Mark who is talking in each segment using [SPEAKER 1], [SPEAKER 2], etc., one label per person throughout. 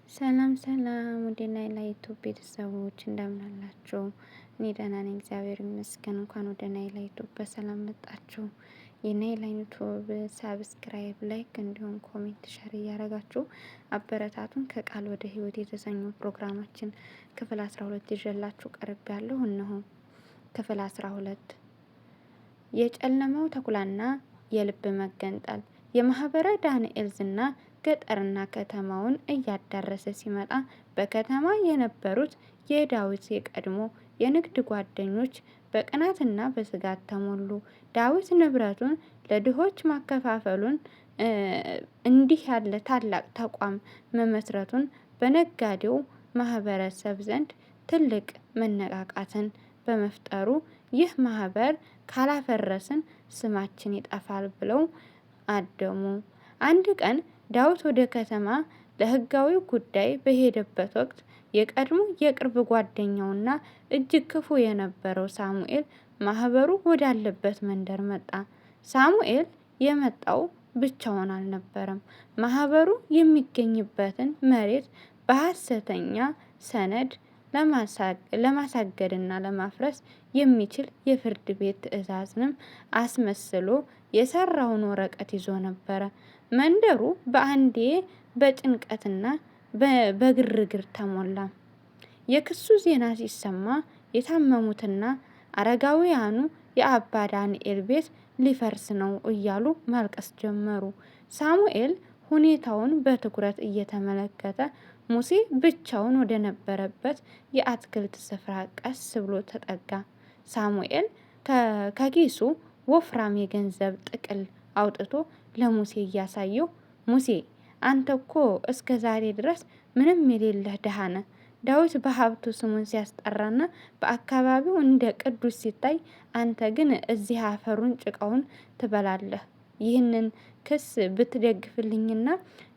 [SPEAKER 1] ሰላም ሰላም ወደና ዩቲዩብ ቤተሰቦች እንደምን አላችሁ? እኔ ደህና ነኝ፣ እግዚአብሔር ይመስገን። እንኳን ወደ ናይል ዩቲዩብ በሰላም መጣችሁ። የናይል ዩቲዩብ ሳብስክራይብ፣ ላይክ እንዲሁም ኮሜንት፣ ሸር እያደረጋችሁ አበረታቱን። ከቃል ወደ ህይወት የተሰኘው ፕሮግራማችን ክፍል 12 ይዤላችሁ ቀርብ ያለሁ። እነሆ ክፍል 12 የጨለማው ተኩላና የልብ መገንጠል። የማህበረ ዳንኤል ዝና ገጠርና ከተማውን እያዳረሰ ሲመጣ በከተማ የነበሩት የዳዊት የቀድሞ የንግድ ጓደኞች በቅናትና በስጋት ተሞሉ። ዳዊት ንብረቱን ለድሆች ማከፋፈሉን፣ እንዲህ ያለ ታላቅ ተቋም መመስረቱን በነጋዴው ማህበረሰብ ዘንድ ትልቅ መነቃቃትን በመፍጠሩ ይህ ማህበር ካላፈረስን ስማችን ይጠፋል ብለው አደሙ። አንድ ቀን ዳዊት ወደ ከተማ ለህጋዊ ጉዳይ በሄደበት ወቅት የቀድሞ የቅርብ ጓደኛውና እጅግ ክፉ የነበረው ሳሙኤል ማህበሩ ወዳለበት መንደር መጣ። ሳሙኤል የመጣው ብቻውን አልነበረም። ማህበሩ የሚገኝበትን መሬት በሐሰተኛ ሰነድ ለማሳገድና ለማፍረስ የሚችል የፍርድ ቤት ትዕዛዝንም አስመስሎ የሰራውን ወረቀት ይዞ ነበረ። መንደሩ በአንዴ በጭንቀትና በግርግር ተሞላ። የክሱ ዜና ሲሰማ የታመሙትና አረጋውያኑ የአባ ዳንኤል ቤት ሊፈርስ ነው እያሉ ማልቀስ ጀመሩ። ሳሙኤል ሁኔታውን በትኩረት እየተመለከተ ሙሴ ብቻውን ወደ ነበረበት የአትክልት ስፍራ ቀስ ብሎ ተጠጋ። ሳሙኤል ከኪሱ ወፍራም የገንዘብ ጥቅል አውጥቶ ለሙሴ እያሳየው፣ ሙሴ አንተ እኮ እስከ ዛሬ ድረስ ምንም የሌለህ ድሃ ነህ። ዳዊት በሀብቱ ስሙን ሲያስጠራና በአካባቢው እንደ ቅዱስ ሲታይ፣ አንተ ግን እዚህ አፈሩን ጭቃውን ትበላለህ። ይህንን ክስ ብትደግፍልኝና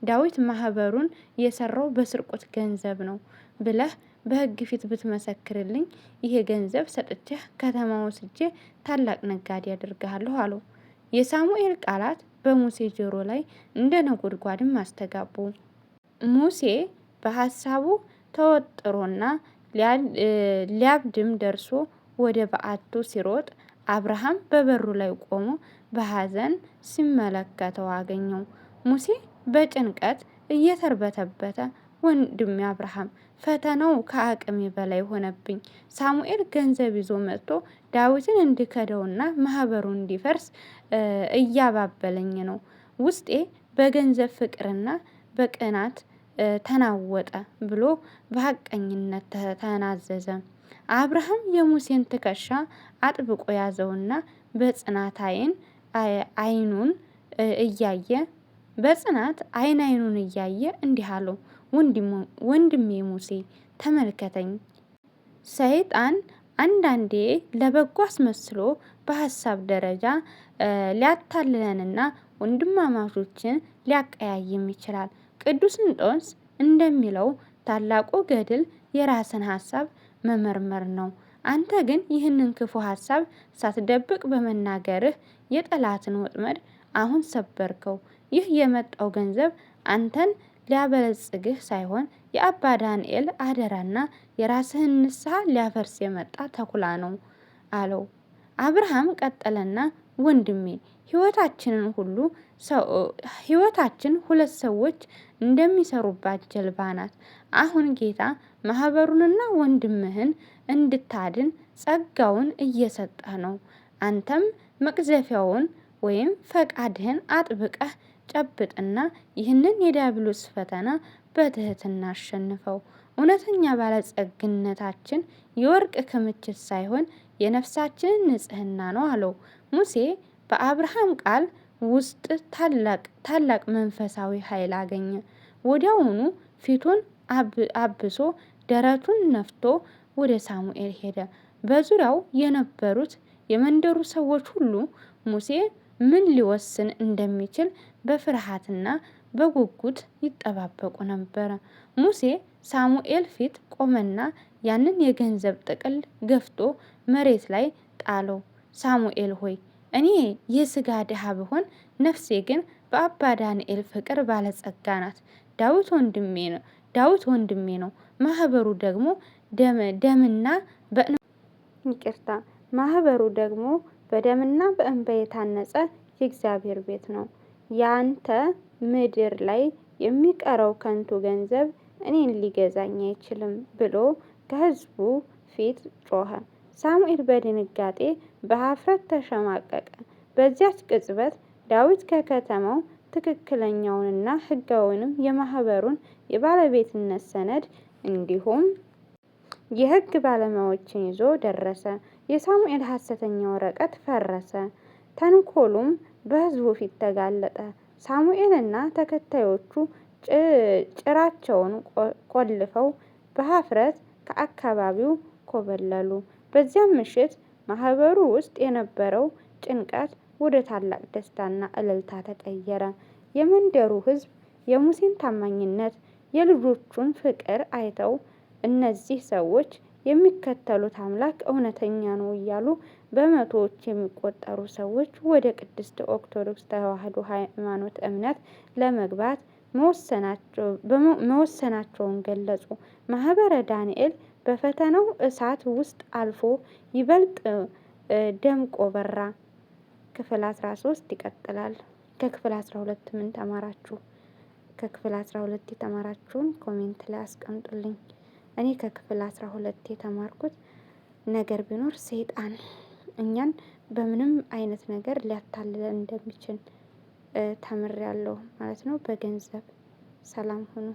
[SPEAKER 1] ዳዊት ማህበሩን የሰራው በስርቆት ገንዘብ ነው ብለህ በሕግ ፊት ብትመሰክርልኝ፣ ይሄ ገንዘብ ሰጥቼህ ከተማ ወስጄ ታላቅ ነጋዴ አደርግሃለሁ አለው። የሳሙኤል ቃላት በሙሴ ጆሮ ላይ እንደ ነጎድጓድም አስተጋቡ። ሙሴ በሀሳቡ ተወጥሮና ሊያብድም ደርሶ ወደ በዓቱ ሲሮጥ አብርሃም በበሩ ላይ ቆሞ በሐዘን ሲመለከተው አገኘው። ሙሴ በጭንቀት እየተርበተበተ፣ ወንድሜ አብርሃም፣ ፈተናው ከአቅሜ በላይ ሆነብኝ። ሳሙኤል ገንዘብ ይዞ መጥቶ ዳዊትን እንዲከደውና ማህበሩ እንዲፈርስ እያባበለኝ ነው። ውስጤ በገንዘብ ፍቅርና በቅናት ተናወጠ ብሎ በሐቀኝነት ተናዘዘ። አብርሃም የሙሴን ትከሻ አጥብቆ ያዘውና በጽናት አይኑን እያየ አይኑን እያየ እንዲህ አለው፣ ወንድሜ ሙሴ ተመልከተኝ። ሰይጣን አንዳንዴ ለበጎ አስመስሎ በሀሳብ ደረጃ ሊያታልለንና ወንድማማቾችን ሊያቀያይም ይችላል። ቅዱስ እንጦንስ እንደሚለው ታላቁ ገድል የራስን ሀሳብ መመርመር ነው። አንተ ግን ይህንን ክፉ ሀሳብ ሳትደብቅ በመናገርህ የጠላትን ወጥመድ አሁን ሰበርከው። ይህ የመጣው ገንዘብ አንተን ሊያበለጽግህ ሳይሆን የአባ ዳንኤል አደራና የራስህን ንስሐ ሊያፈርስ የመጣ ተኩላ ነው አለው። አብርሃም ቀጠለና፣ ወንድሜ ህይወታችን ሁለት ሰዎች እንደሚሰሩባት ጀልባ ናት። አሁን ጌታ ማህበሩንና ወንድምህን እንድታድን ጸጋውን እየሰጠህ ነው። አንተም መቅዘፊያውን ወይም ፈቃድህን አጥብቀህ ጨብጥና ይህንን የዲያብሎስ ፈተና በትህትና አሸንፈው። እውነተኛ ባለጸግነታችን የወርቅ ክምችት ሳይሆን የነፍሳችንን ንጽህና ነው አለው። ሙሴ በአብርሃም ቃል ውስጥ ታላቅ መንፈሳዊ ኃይል አገኘ። ወዲያውኑ ፊቱን አብሶ ደረቱን ነፍቶ ወደ ሳሙኤል ሄደ። በዙሪያው የነበሩት የመንደሩ ሰዎች ሁሉ ሙሴ ምን ሊወስን እንደሚችል በፍርሃትና በጉጉት ይጠባበቁ ነበር። ሙሴ ሳሙኤል ፊት ቆመና ያንን የገንዘብ ጥቅል ገፍቶ መሬት ላይ ጣለው። ሳሙኤል ሆይ፣ እኔ የስጋ ድሃ ብሆን ነፍሴ ግን በአባ ዳንኤል ፍቅር ባለጸጋ ናት። ዳዊት ወንድሜ ነው። ዳዊት ወንድሜ ነው። ማህበሩ ደግሞ ደምና ይቅርታ ማህበሩ ደግሞ በደምና በእንባ የታነጸ የእግዚአብሔር ቤት ነው። ያንተ ምድር ላይ የሚቀረው ከንቱ ገንዘብ እኔን ሊገዛኝ አይችልም ብሎ ከሕዝቡ ፊት ጮኸ። ሳሙኤል በድንጋጤ በኀፍረት ተሸማቀቀ። በዚያች ቅጽበት ዳዊት ከከተማው ትክክለኛውንና ሕጋዊውንም የማህበሩን የባለቤትነት ሰነድ እንዲሁም የሕግ ባለሙያዎችን ይዞ ደረሰ። የሳሙኤል ሐሰተኛ ወረቀት ፈረሰ፣ ተንኮሉም በሕዝቡ ፊት ተጋለጠ። ሳሙኤልና ተከታዮቹ ጭራቸውን ቆልፈው በኀፍረት ከአካባቢው ኮበለሉ። በዚያም ምሽት ማህበሩ ውስጥ የነበረው ጭንቀት ወደ ታላቅ ደስታና እልልታ ተቀየረ። የመንደሩ ሕዝብ የሙሴን ታማኝነት፣ የልጆቹን ፍቅር አይተው እነዚህ ሰዎች የሚከተሉት አምላክ እውነተኛ ነው እያሉ በመቶዎች የሚቆጠሩ ሰዎች ወደ ቅድስት ኦርቶዶክስ ተዋሕዶ ሃይማኖት እምነት ለመግባት መወሰናቸውን ገለጹ። ማህበረ ዳንኤል በፈተናው እሳት ውስጥ አልፎ ይበልጥ ደምቆ በራ። ክፍል 13 ይቀጥላል። ከክፍል 12 ምን ተማራችሁ? ከክፍል 12 የተማራችሁን ኮሜንት ላይ አስቀምጡልኝ። እኔ ከክፍል 12 የተማርኩት ነገር ቢኖር ሰይጣን እኛን በምንም አይነት ነገር ሊያታልለን እንደሚችል ተምሬያለሁ ማለት ነው። በገንዘብ ሰላም ሁኑ።